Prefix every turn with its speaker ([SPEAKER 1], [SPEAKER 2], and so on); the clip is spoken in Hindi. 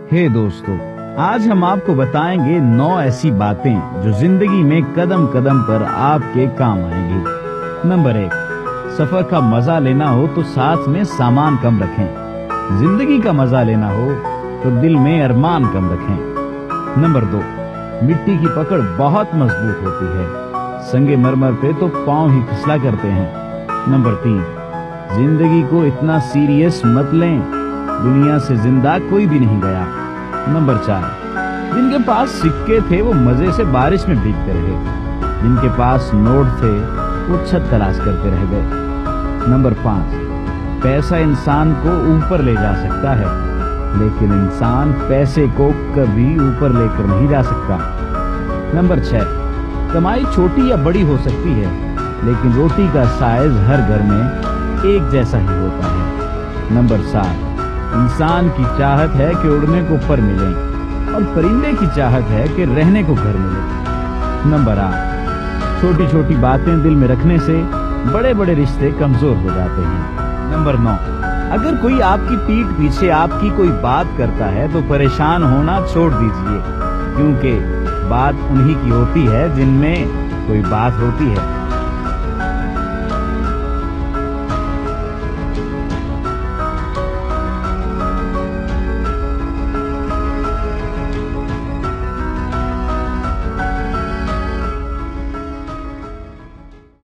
[SPEAKER 1] हे दोस्तों, आज हम आपको बताएंगे 9 ऐसी बातें जो जिंदगी में कदम कदम पर आपके काम आएंगी। नंबर 1, सफर का मजा लेना हो तो साथ में सामान कम रखें। जिंदगी का मजा लेना हो तो दिल में अरमान कम रखें। नंबर 2, मिट्टी की पकड़ बहुत मजबूत होती है, संगमरमर पे तो पांव ही फिसला करते हैं। नंबर 3, जिंदगी को इतना सीरियस मत लें, दुनिया से जिंदा कोई भी नहीं गया। नंबर 4, जिनके पास सिक्के थे वो मजे से बारिश में भीगते रहे, जिनके पास नोट थे वो छत तलाश करते रह गए। नंबर 5, पैसा इंसान को ऊपर ले जा सकता है, लेकिन इंसान पैसे को कभी ऊपर लेकर नहीं जा सकता। नंबर 6, कमाई छोटी या बड़ी हो सकती है, लेकिन रोटी का साइज हर घर में एक जैसा ही होता है। नंबर 7, इंसान की चाहत है कि उड़ने को पर मिले और परिंदे की चाहत है कि रहने को घर मिले। नंबर 8, छोटी छोटी बातें दिल में रखने से बड़े बड़े रिश्ते कमजोर हो जाते हैं। नंबर 9, अगर कोई आपकी पीठ पीछे आपकी कोई बात करता है तो परेशान होना छोड़ दीजिए, क्योंकि बात उन्हीं की होती है जिनमें कोई बात होती है।